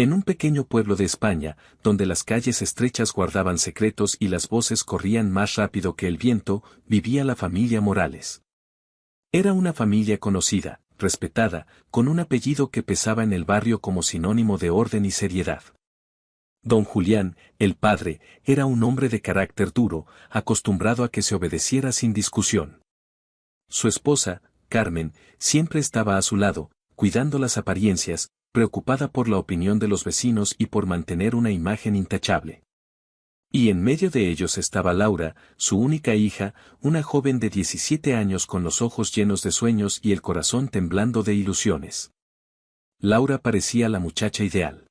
En un pequeño pueblo de España, donde las calles estrechas guardaban secretos y las voces corrían más rápido que el viento, vivía la familia Morales. Era una familia conocida, respetada, con un apellido que pesaba en el barrio como sinónimo de orden y seriedad. Don Julián, el padre, era un hombre de carácter duro, acostumbrado a que se obedeciera sin discusión. Su esposa, Carmen, siempre estaba a su lado, cuidando las apariencias, preocupada por la opinión de los vecinos y por mantener una imagen intachable. Y en medio de ellos estaba Laura, su única hija, una joven de 17 años con los ojos llenos de sueños y el corazón temblando de ilusiones. Laura parecía la muchacha ideal.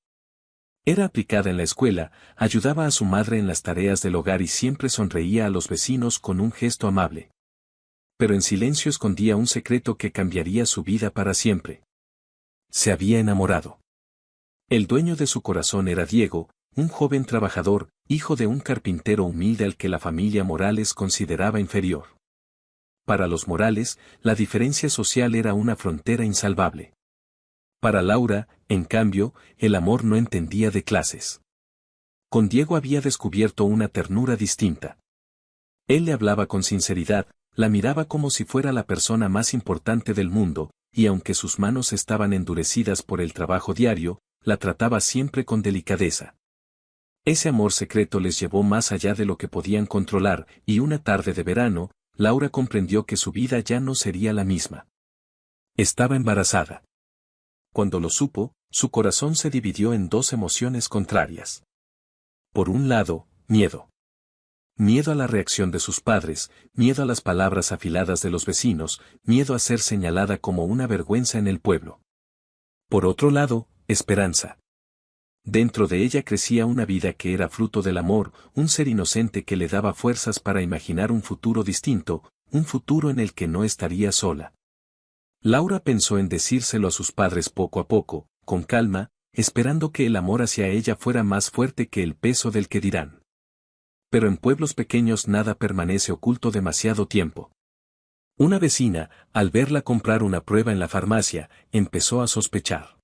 Era aplicada en la escuela, ayudaba a su madre en las tareas del hogar y siempre sonreía a los vecinos con un gesto amable. Pero en silencio escondía un secreto que cambiaría su vida para siempre. Se había enamorado. El dueño de su corazón era Diego, un joven trabajador, hijo de un carpintero humilde al que la familia Morales consideraba inferior. Para los Morales, la diferencia social era una frontera insalvable. Para Laura, en cambio, el amor no entendía de clases. Con Diego había descubierto una ternura distinta. Él le hablaba con sinceridad, la miraba como si fuera la persona más importante del mundo, y aunque sus manos estaban endurecidas por el trabajo diario, la trataba siempre con delicadeza. Ese amor secreto les llevó más allá de lo que podían controlar, y una tarde de verano, Laura comprendió que su vida ya no sería la misma. Estaba embarazada. Cuando lo supo, su corazón se dividió en dos emociones contrarias. Por un lado, miedo. Miedo a la reacción de sus padres, miedo a las palabras afiladas de los vecinos, miedo a ser señalada como una vergüenza en el pueblo. Por otro lado, esperanza. Dentro de ella crecía una vida que era fruto del amor, un ser inocente que le daba fuerzas para imaginar un futuro distinto, un futuro en el que no estaría sola. Laura pensó en decírselo a sus padres poco a poco, con calma, esperando que el amor hacia ella fuera más fuerte que el peso del que dirán. Pero en pueblos pequeños nada permanece oculto demasiado tiempo. Una vecina, al verla comprar una prueba en la farmacia, empezó a sospechar.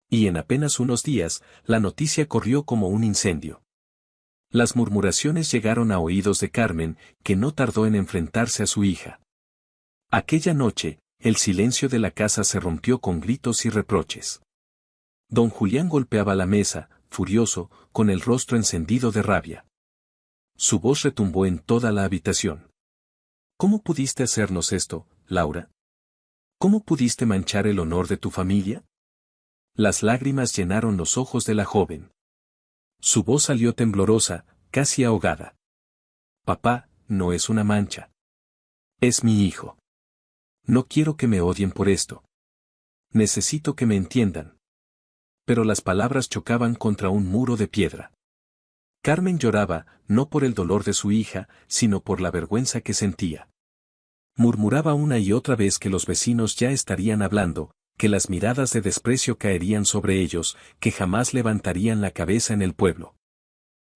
Y en apenas unos días, la noticia corrió como un incendio. Las murmuraciones llegaron a oídos de Carmen, que no tardó en enfrentarse a su hija. Aquella noche, el silencio de la casa se rompió con gritos y reproches. Don Julián golpeaba la mesa, furioso, con el rostro encendido de rabia. Su voz retumbó en toda la habitación. ¿Cómo pudiste hacernos esto, Laura? ¿Cómo pudiste manchar el honor de tu familia? Las lágrimas llenaron los ojos de la joven. Su voz salió temblorosa, casi ahogada. Papá, no es una mancha. Es mi hijo. No quiero que me odien por esto. Necesito que me entiendan. Pero las palabras chocaban contra un muro de piedra. Carmen lloraba, no por el dolor de su hija, sino por la vergüenza que sentía. Murmuraba una y otra vez que los vecinos ya estarían hablando, que las miradas de desprecio caerían sobre ellos, que jamás levantarían la cabeza en el pueblo.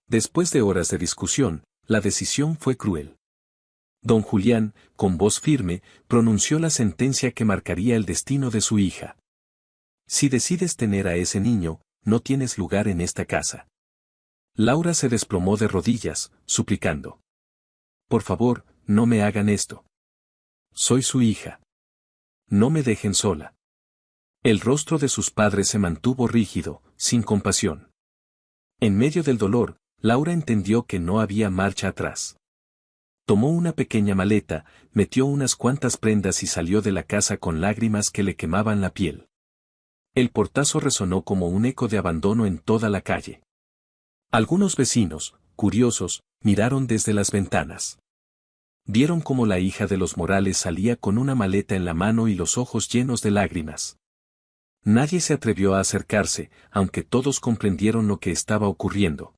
Después de horas de discusión, la decisión fue cruel. Don Julián, con voz firme, pronunció la sentencia que marcaría el destino de su hija. Si decides tener a ese niño, no tienes lugar en esta casa. Laura se desplomó de rodillas, suplicando. Por favor, no me hagan esto. Soy su hija. No me dejen sola. El rostro de sus padres se mantuvo rígido, sin compasión. En medio del dolor, Laura entendió que no había marcha atrás. Tomó una pequeña maleta, metió unas cuantas prendas y salió de la casa con lágrimas que le quemaban la piel. El portazo resonó como un eco de abandono en toda la calle. Algunos vecinos, curiosos, miraron desde las ventanas. Vieron cómo la hija de los Morales salía con una maleta en la mano y los ojos llenos de lágrimas. Nadie se atrevió a acercarse, aunque todos comprendieron lo que estaba ocurriendo.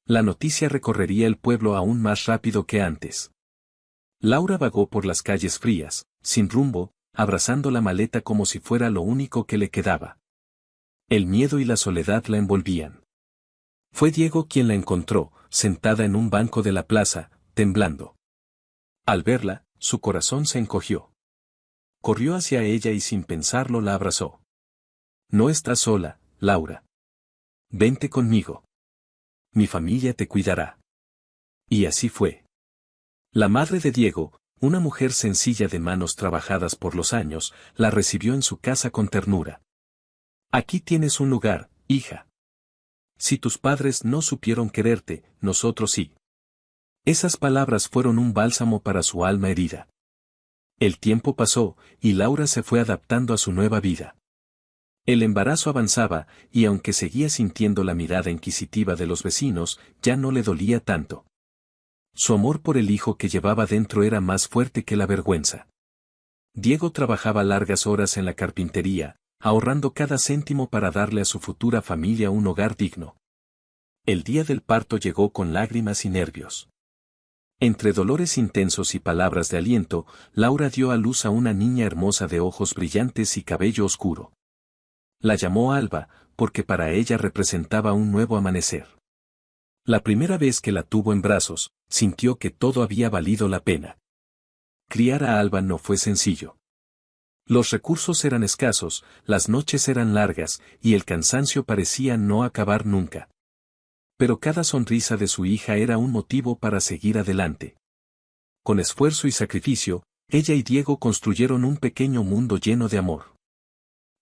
La noticia recorrería el pueblo aún más rápido que antes. Laura vagó por las calles frías, sin rumbo, abrazando la maleta como si fuera lo único que le quedaba. El miedo y la soledad la envolvían. Fue Diego quien la encontró, sentada en un banco de la plaza, temblando. Al verla, su corazón se encogió. Corrió hacia ella y sin pensarlo la abrazó. No estás sola, Laura. Vente conmigo. Mi familia te cuidará. Y así fue. La madre de Diego, una mujer sencilla de manos trabajadas por los años, la recibió en su casa con ternura. Aquí tienes un lugar, hija. Si tus padres no supieron quererte, nosotros sí. Esas palabras fueron un bálsamo para su alma herida. El tiempo pasó, y Laura se fue adaptando a su nueva vida. El embarazo avanzaba, y aunque seguía sintiendo la mirada inquisitiva de los vecinos, ya no le dolía tanto. Su amor por el hijo que llevaba dentro era más fuerte que la vergüenza. Diego trabajaba largas horas en la carpintería, ahorrando cada céntimo para darle a su futura familia un hogar digno. El día del parto llegó con lágrimas y nervios. Entre dolores intensos y palabras de aliento, Laura dio a luz a una niña hermosa de ojos brillantes y cabello oscuro. La llamó Alba, porque para ella representaba un nuevo amanecer. La primera vez que la tuvo en brazos, sintió que todo había valido la pena. Criar a Alba no fue sencillo. Los recursos eran escasos, las noches eran largas, y el cansancio parecía no acabar nunca. Pero cada sonrisa de su hija era un motivo para seguir adelante. Con esfuerzo y sacrificio, ella y Diego construyeron un pequeño mundo lleno de amor.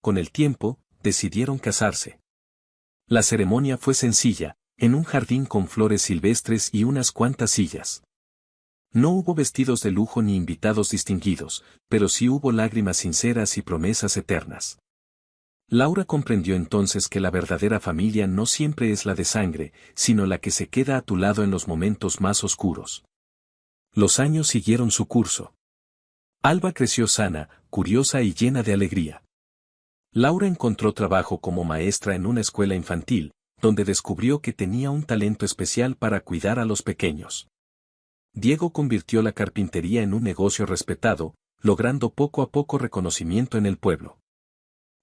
Con el tiempo, decidieron casarse. La ceremonia fue sencilla, en un jardín con flores silvestres y unas cuantas sillas. No hubo vestidos de lujo ni invitados distinguidos, pero sí hubo lágrimas sinceras y promesas eternas. Laura comprendió entonces que la verdadera familia no siempre es la de sangre, sino la que se queda a tu lado en los momentos más oscuros. Los años siguieron su curso. Alba creció sana, curiosa y llena de alegría. Laura encontró trabajo como maestra en una escuela infantil, donde descubrió que tenía un talento especial para cuidar a los pequeños. Diego convirtió la carpintería en un negocio respetado, logrando poco a poco reconocimiento en el pueblo.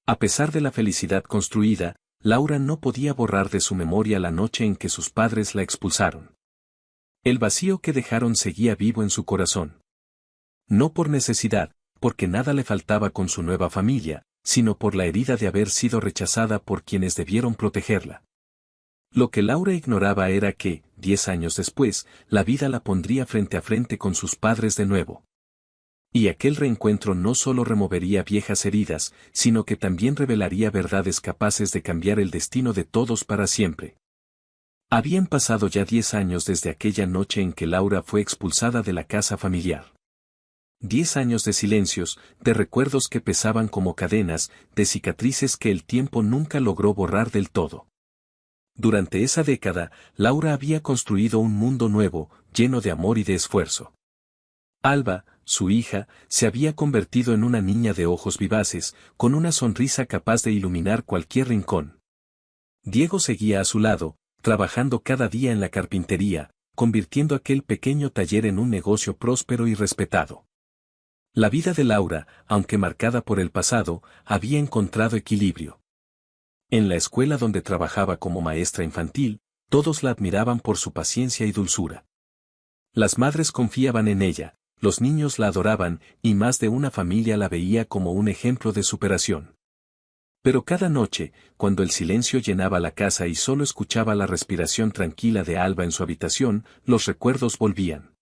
A pesar de la felicidad construida, Laura no podía borrar de su memoria la noche en que sus padres la expulsaron. El vacío que dejaron seguía vivo en su corazón. No por necesidad, porque nada le faltaba con su nueva familia, sino por la herida de haber sido rechazada por quienes debieron protegerla. Lo que Laura ignoraba era que, 10 años después, la vida la pondría frente a frente con sus padres de nuevo. Y aquel reencuentro no solo removería viejas heridas, sino que también revelaría verdades capaces de cambiar el destino de todos para siempre. Habían pasado ya 10 años desde aquella noche en que Laura fue expulsada de la casa familiar. 10 años de silencios, de recuerdos que pesaban como cadenas, de cicatrices que el tiempo nunca logró borrar del todo. Durante esa década, Laura había construido un mundo nuevo, lleno de amor y de esfuerzo. Alba, su hija, se había convertido en una niña de ojos vivaces, con una sonrisa capaz de iluminar cualquier rincón. Diego seguía a su lado, trabajando cada día en la carpintería, convirtiendo aquel pequeño taller en un negocio próspero y respetado. La vida de Laura, aunque marcada por el pasado, había encontrado equilibrio. En la escuela donde trabajaba como maestra infantil, todos la admiraban por su paciencia y dulzura. Las madres confiaban en ella, los niños la adoraban y más de una familia la veía como un ejemplo de superación. Pero cada noche, cuando el silencio llenaba la casa y solo escuchaba la respiración tranquila de Alba en su habitación, los recuerdos volvían.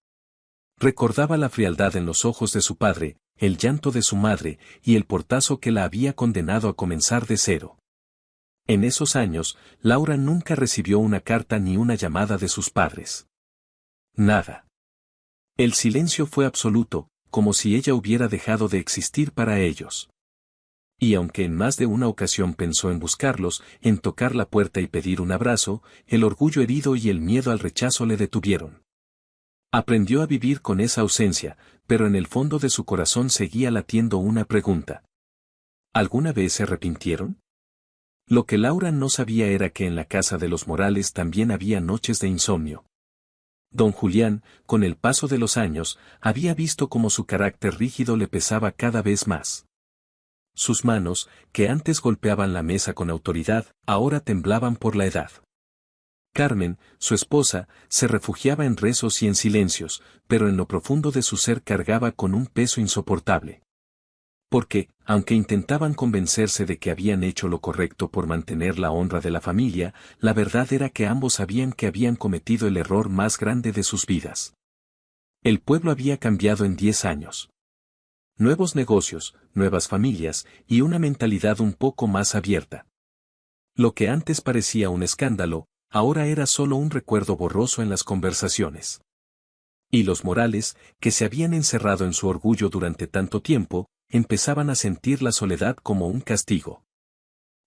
Recordaba la frialdad en los ojos de su padre, el llanto de su madre y el portazo que la había condenado a comenzar de cero. En esos años, Laura nunca recibió una carta ni una llamada de sus padres. Nada. El silencio fue absoluto, como si ella hubiera dejado de existir para ellos. Y aunque en más de una ocasión pensó en buscarlos, en tocar la puerta y pedir un abrazo, el orgullo herido y el miedo al rechazo le detuvieron. Aprendió a vivir con esa ausencia, pero en el fondo de su corazón seguía latiendo una pregunta. ¿Alguna vez se arrepintieron? Lo que Laura no sabía era que en la casa de los Morales también había noches de insomnio. Don Julián, con el paso de los años, había visto cómo su carácter rígido le pesaba cada vez más. Sus manos, que antes golpeaban la mesa con autoridad, ahora temblaban por la edad. Carmen, su esposa, se refugiaba en rezos y en silencios, pero en lo profundo de su ser cargaba con un peso insoportable. Porque, aunque intentaban convencerse de que habían hecho lo correcto por mantener la honra de la familia, la verdad era que ambos sabían que habían cometido el error más grande de sus vidas. El pueblo había cambiado en 10 años. Nuevos negocios, nuevas familias, y una mentalidad un poco más abierta. Lo que antes parecía un escándalo, ahora era solo un recuerdo borroso en las conversaciones. Y los Morales, que se habían encerrado en su orgullo durante tanto tiempo, empezaban a sentir la soledad como un castigo.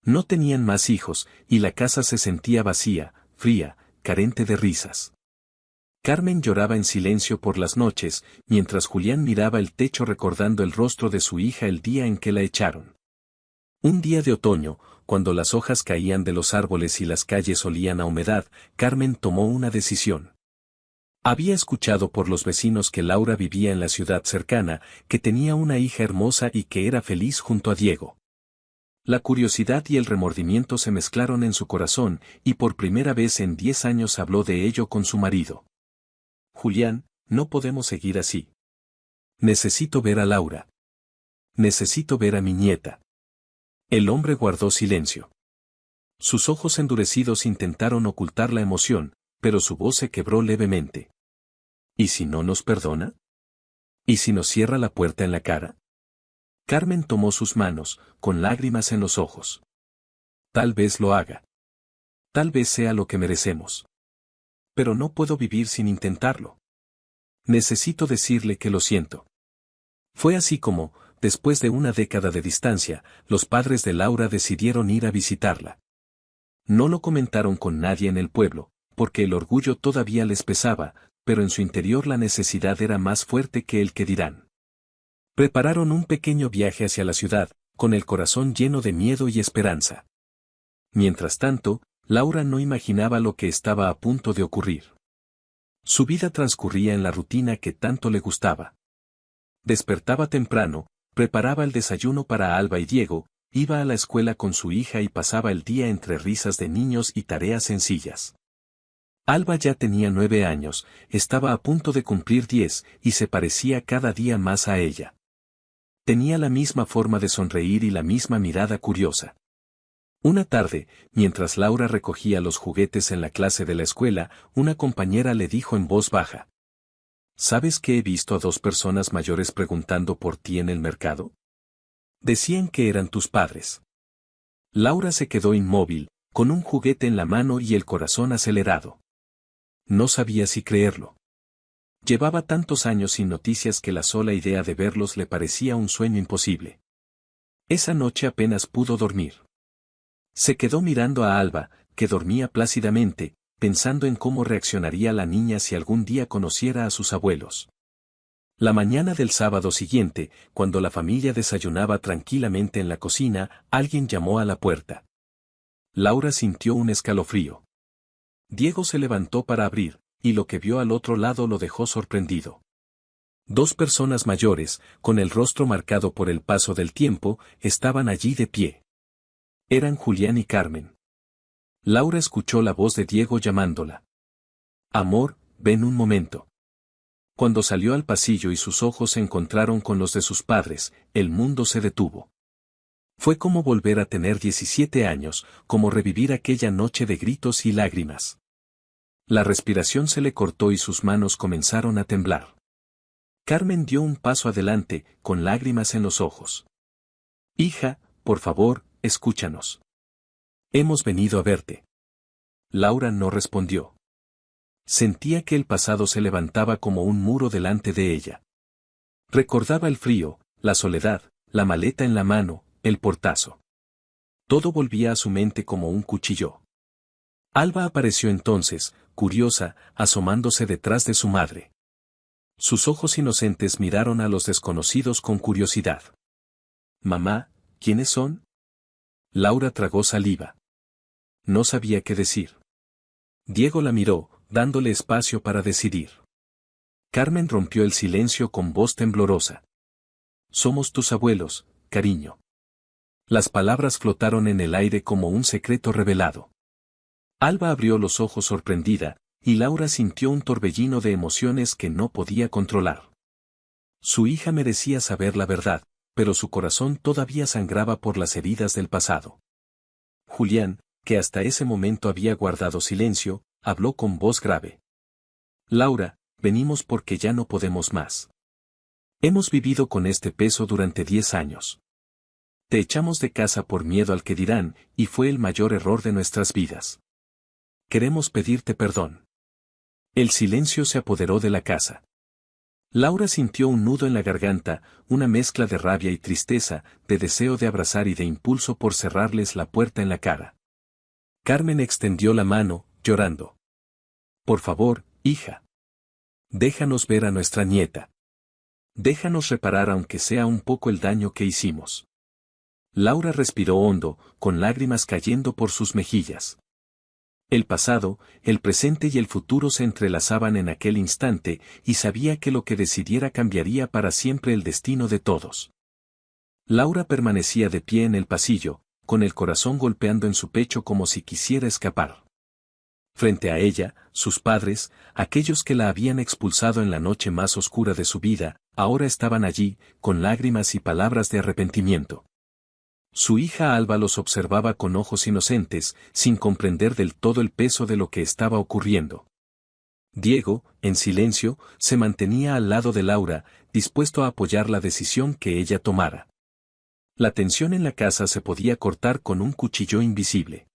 No tenían más hijos, y la casa se sentía vacía, fría, carente de risas. Carmen lloraba en silencio por las noches, mientras Julián miraba el techo recordando el rostro de su hija el día en que la echaron. Un día de otoño, cuando las hojas caían de los árboles y las calles olían a humedad, Carmen tomó una decisión. Había escuchado por los vecinos que Laura vivía en la ciudad cercana, que tenía una hija hermosa y que era feliz junto a Diego. La curiosidad y el remordimiento se mezclaron en su corazón, y por primera vez en 10 años habló de ello con su marido. Julián, no podemos seguir así. Necesito ver a Laura. Necesito ver a mi nieta. El hombre guardó silencio. Sus ojos endurecidos intentaron ocultar la emoción, pero su voz se quebró levemente. ¿Y si no nos perdona? ¿Y si nos cierra la puerta en la cara? Carmen tomó sus manos, con lágrimas en los ojos. Tal vez lo haga. Tal vez sea lo que merecemos. Pero no puedo vivir sin intentarlo. Necesito decirle que lo siento. Fue así como, después de una década de distancia, los padres de Laura decidieron ir a visitarla. No lo comentaron con nadie en el pueblo, porque el orgullo todavía les pesaba, pero en su interior la necesidad era más fuerte que el que dirán. Prepararon un pequeño viaje hacia la ciudad, con el corazón lleno de miedo y esperanza. Mientras tanto, Laura no imaginaba lo que estaba a punto de ocurrir. Su vida transcurría en la rutina que tanto le gustaba. Despertaba temprano, preparaba el desayuno para Alba y Diego, iba a la escuela con su hija y pasaba el día entre risas de niños y tareas sencillas. Alba ya tenía 9 años, estaba a punto de cumplir 10 y se parecía cada día más a ella. Tenía la misma forma de sonreír y la misma mirada curiosa. Una tarde, mientras Laura recogía los juguetes en la clase de la escuela, una compañera le dijo en voz baja: ¿Sabes que he visto a 2 personas mayores preguntando por ti en el mercado? Decían que eran tus padres. Laura se quedó inmóvil, con un juguete en la mano y el corazón acelerado. No sabía si creerlo. Llevaba tantos años sin noticias que la sola idea de verlos le parecía un sueño imposible. Esa noche apenas pudo dormir. Se quedó mirando a Alba, que dormía plácidamente, pensando en cómo reaccionaría la niña si algún día conociera a sus abuelos. La mañana del sábado siguiente, cuando la familia desayunaba tranquilamente en la cocina, alguien llamó a la puerta. Laura sintió un escalofrío. Diego se levantó para abrir, y lo que vio al otro lado lo dejó sorprendido. 2 personas mayores, con el rostro marcado por el paso del tiempo, estaban allí de pie. Eran Julián y Carmen. Laura escuchó la voz de Diego llamándola. Amor, ven un momento. Cuando salió al pasillo y sus ojos se encontraron con los de sus padres, el mundo se detuvo. Fue como volver a tener 17 años, como revivir aquella noche de gritos y lágrimas. La respiración se le cortó y sus manos comenzaron a temblar. Carmen dio un paso adelante, con lágrimas en los ojos. Hija, por favor, escúchanos. Hemos venido a verte. Laura no respondió. Sentía que el pasado se levantaba como un muro delante de ella. Recordaba el frío, la soledad, la maleta en la mano, el portazo. Todo volvía a su mente como un cuchillo. Alba apareció entonces, curiosa, asomándose detrás de su madre. Sus ojos inocentes miraron a los desconocidos con curiosidad. Mamá, ¿quiénes son? Laura tragó saliva. No sabía qué decir. Diego la miró, dándole espacio para decidir. Carmen rompió el silencio con voz temblorosa. Somos tus abuelos, cariño. Las palabras flotaron en el aire como un secreto revelado. Alba abrió los ojos sorprendida, y Laura sintió un torbellino de emociones que no podía controlar. Su hija merecía saber la verdad, pero su corazón todavía sangraba por las heridas del pasado. Julián, que hasta ese momento había guardado silencio, habló con voz grave. Laura, venimos porque ya no podemos más. Hemos vivido con este peso durante 10 años. Te echamos de casa por miedo al que dirán, y fue el mayor error de nuestras vidas. Queremos pedirte perdón. El silencio se apoderó de la casa. Laura sintió un nudo en la garganta, una mezcla de rabia y tristeza, de deseo de abrazar y de impulso por cerrarles la puerta en la cara. Carmen extendió la mano, llorando. Por favor, hija. Déjanos ver a nuestra nieta. Déjanos reparar aunque sea un poco el daño que hicimos. Laura respiró hondo, con lágrimas cayendo por sus mejillas. El pasado, el presente y el futuro se entrelazaban en aquel instante, y sabía que lo que decidiera cambiaría para siempre el destino de todos. Laura permanecía de pie en el pasillo, con el corazón golpeando en su pecho como si quisiera escapar. Frente a ella, sus padres, aquellos que la habían expulsado en la noche más oscura de su vida, ahora estaban allí, con lágrimas y palabras de arrepentimiento. Su hija Alba los observaba con ojos inocentes, sin comprender del todo el peso de lo que estaba ocurriendo. Diego, en silencio, se mantenía al lado de Laura, dispuesto a apoyar la decisión que ella tomara. La tensión en la casa se podía cortar con un cuchillo invisible.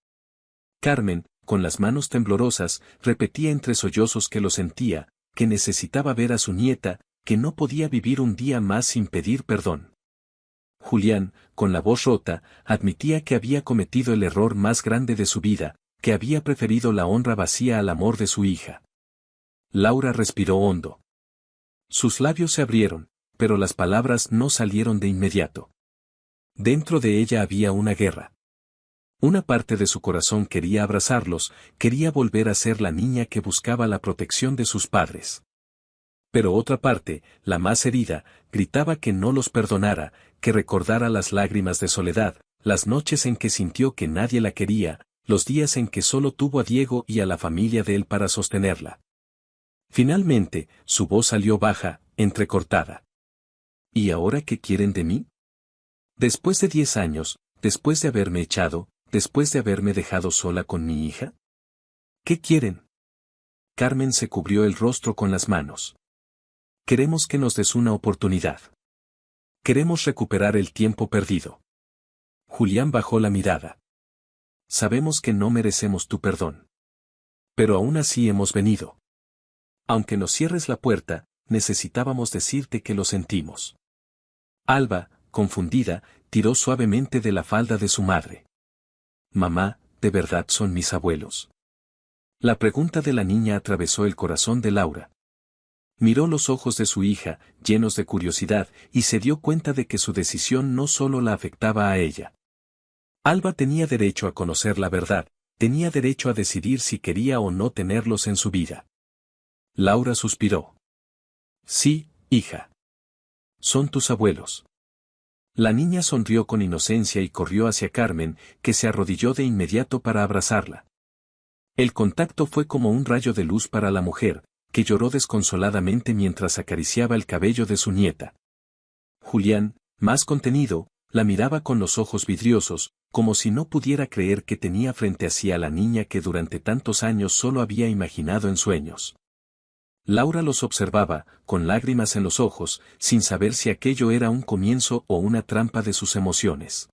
Carmen, con las manos temblorosas, repetía entre sollozos que lo sentía, que necesitaba ver a su nieta, que no podía vivir un día más sin pedir perdón. Julián, con la voz rota, admitía que había cometido el error más grande de su vida, que había preferido la honra vacía al amor de su hija. Laura respiró hondo. Sus labios se abrieron, pero las palabras no salieron de inmediato. Dentro de ella había una guerra. Una parte de su corazón quería abrazarlos, quería volver a ser la niña que buscaba la protección de sus padres. Pero otra parte, la más herida, gritaba que no los perdonara, que recordara las lágrimas de soledad, las noches en que sintió que nadie la quería, los días en que solo tuvo a Diego y a la familia de él para sostenerla. Finalmente, su voz salió baja, entrecortada. ¿Y ahora qué quieren de mí? Después de 10 años, después de haberme echado, después de haberme dejado sola con mi hija. ¿Qué quieren? Carmen se cubrió el rostro con las manos. Queremos que nos des una oportunidad. Queremos recuperar el tiempo perdido. Julián bajó la mirada. Sabemos que no merecemos tu perdón. Pero aún así hemos venido. Aunque nos cierres la puerta, necesitábamos decirte que lo sentimos. Alba, confundida, tiró suavemente de la falda de su madre. Mamá, ¿de verdad son mis abuelos? La pregunta de la niña atravesó el corazón de Laura. Miró los ojos de su hija, llenos de curiosidad, y se dio cuenta de que su decisión no solo la afectaba a ella. Alba tenía derecho a conocer la verdad, tenía derecho a decidir si quería o no tenerlos en su vida. Laura suspiró. Sí, hija. Son tus abuelos. La niña sonrió con inocencia y corrió hacia Carmen, que se arrodilló de inmediato para abrazarla. El contacto fue como un rayo de luz para la mujer, que lloró desconsoladamente mientras acariciaba el cabello de su nieta. Julián, más contenido, la miraba con los ojos vidriosos, como si no pudiera creer que tenía frente a sí a la niña que durante tantos años solo había imaginado en sueños. Laura los observaba, con lágrimas en los ojos, sin saber si aquello era un comienzo o una trampa de sus emociones.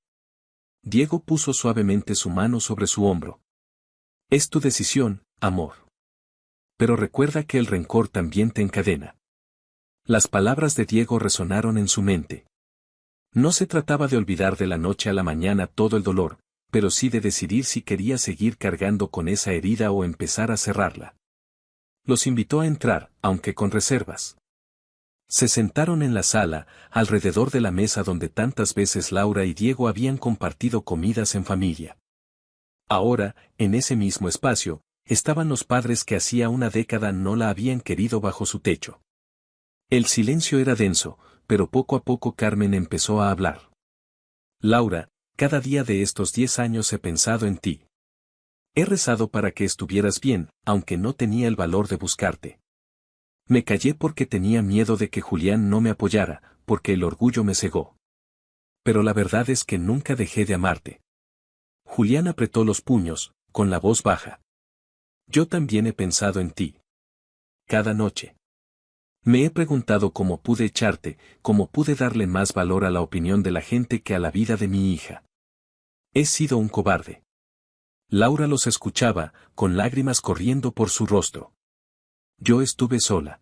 Diego puso suavemente su mano sobre su hombro. Es tu decisión, amor. Pero recuerda que el rencor también te encadena. Las palabras de Diego resonaron en su mente. No se trataba de olvidar de la noche a la mañana todo el dolor, pero sí de decidir si quería seguir cargando con esa herida o empezar a cerrarla. Los invitó a entrar, aunque con reservas. Se sentaron en la sala, alrededor de la mesa donde tantas veces Laura y Diego habían compartido comidas en familia. Ahora, en ese mismo espacio, estaban los padres que hacía una década no la habían querido bajo su techo. El silencio era denso, pero poco a poco Carmen empezó a hablar. Laura, cada día de estos 10 años he pensado en ti. He rezado para que estuvieras bien, aunque no tenía el valor de buscarte. Me callé porque tenía miedo de que Julián no me apoyara, porque el orgullo me cegó. Pero la verdad es que nunca dejé de amarte. Julián apretó los puños, con la voz baja. Yo también he pensado en ti. Cada noche. Me he preguntado cómo pude echarte, cómo pude darle más valor a la opinión de la gente que a la vida de mi hija. He sido un cobarde. Laura los escuchaba, con lágrimas corriendo por su rostro. Yo estuve sola.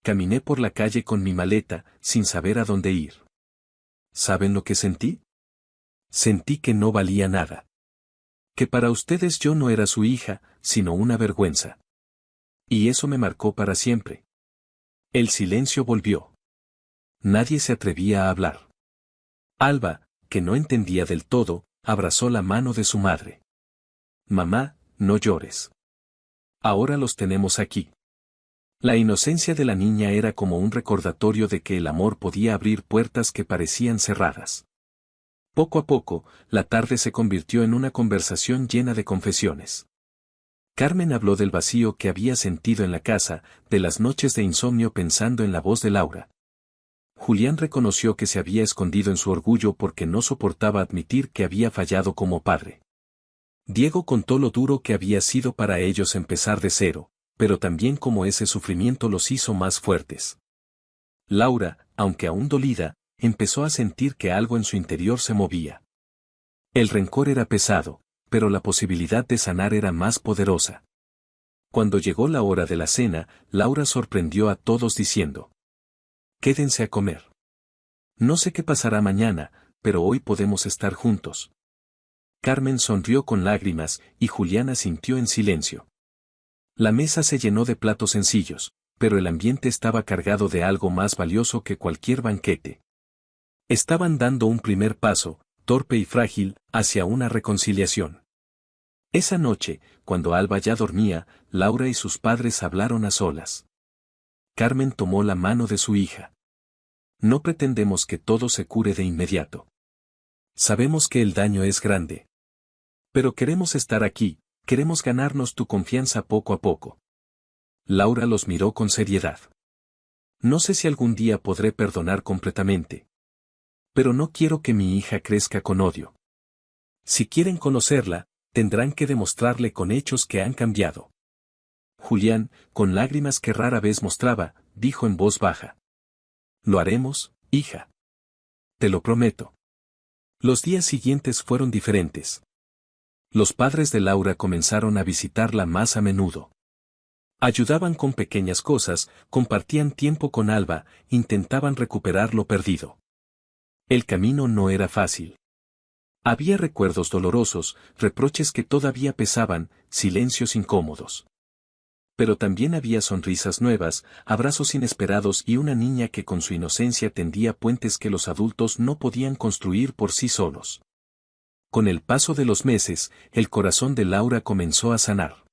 Caminé por la calle con mi maleta, sin saber a dónde ir. ¿Saben lo que sentí? Sentí que no valía nada. Que para ustedes yo no era su hija, sino una vergüenza. Y eso me marcó para siempre. El silencio volvió. Nadie se atrevía a hablar. Alba, que no entendía del todo, abrazó la mano de su madre. Mamá, no llores. Ahora los tenemos aquí. La inocencia de la niña era como un recordatorio de que el amor podía abrir puertas que parecían cerradas. Poco a poco, la tarde se convirtió en una conversación llena de confesiones. Carmen habló del vacío que había sentido en la casa, de las noches de insomnio pensando en la voz de Laura. Julián reconoció que se había escondido en su orgullo porque no soportaba admitir que había fallado como padre. Diego contó lo duro que había sido para ellos empezar de cero, pero también cómo ese sufrimiento los hizo más fuertes. Laura, aunque aún dolida, empezó a sentir que algo en su interior se movía. El rencor era pesado, pero la posibilidad de sanar era más poderosa. Cuando llegó la hora de la cena, Laura sorprendió a todos diciendo: «Quédense a comer. No sé qué pasará mañana, pero hoy podemos estar juntos». Carmen sonrió con lágrimas y Julián asintió en silencio. La mesa se llenó de platos sencillos, pero el ambiente estaba cargado de algo más valioso que cualquier banquete. Estaban dando un primer paso, torpe y frágil, hacia una reconciliación. Esa noche, cuando Alba ya dormía, Laura y sus padres hablaron a solas. Carmen tomó la mano de su hija. No pretendemos que todo se cure de inmediato. Sabemos que el daño es grande. Pero queremos estar aquí, queremos ganarnos tu confianza poco a poco. Laura los miró con seriedad. No sé si algún día podré perdonar completamente. Pero no quiero que mi hija crezca con odio. Si quieren conocerla, tendrán que demostrarle con hechos que han cambiado. Julián, con lágrimas que rara vez mostraba, dijo en voz baja: «Lo haremos, hija. Te lo prometo». Los días siguientes fueron diferentes. Los padres de Laura comenzaron a visitarla más a menudo. Ayudaban con pequeñas cosas, compartían tiempo con Alba, intentaban recuperar lo perdido. El camino no era fácil. Había recuerdos dolorosos, reproches que todavía pesaban, silencios incómodos. Pero también había sonrisas nuevas, abrazos inesperados y una niña que con su inocencia tendía puentes que los adultos no podían construir por sí solos. Con el paso de los meses, el corazón de Laura comenzó a sanar.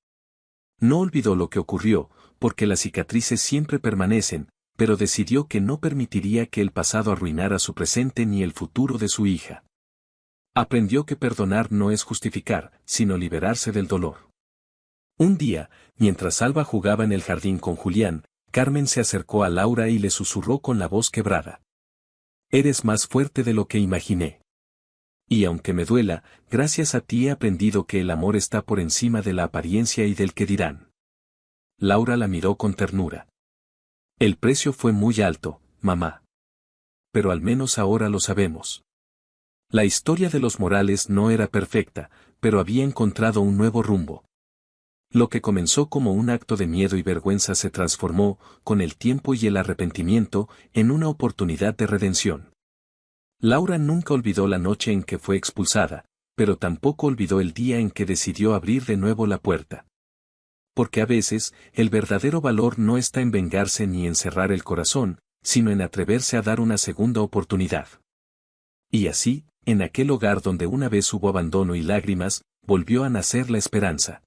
No olvidó lo que ocurrió, porque las cicatrices siempre permanecen, pero decidió que no permitiría que el pasado arruinara su presente ni el futuro de su hija. Aprendió que perdonar no es justificar, sino liberarse del dolor. Un día, mientras Alba jugaba en el jardín con Julián, Carmen se acercó a Laura y le susurró con la voz quebrada: «Eres más fuerte de lo que imaginé. Y aunque me duela, gracias a ti he aprendido que el amor está por encima de la apariencia y del que dirán». Laura la miró con ternura. «El precio fue muy alto, mamá. Pero al menos ahora lo sabemos». La historia de los Morales no era perfecta, pero había encontrado un nuevo rumbo. Lo que comenzó como un acto de miedo y vergüenza se transformó, con el tiempo y el arrepentimiento, en una oportunidad de redención. Laura nunca olvidó la noche en que fue expulsada, pero tampoco olvidó el día en que decidió abrir de nuevo la puerta. Porque a veces, el verdadero valor no está en vengarse ni en cerrar el corazón, sino en atreverse a dar una segunda oportunidad. Y así, en aquel hogar donde una vez hubo abandono y lágrimas, volvió a nacer la esperanza.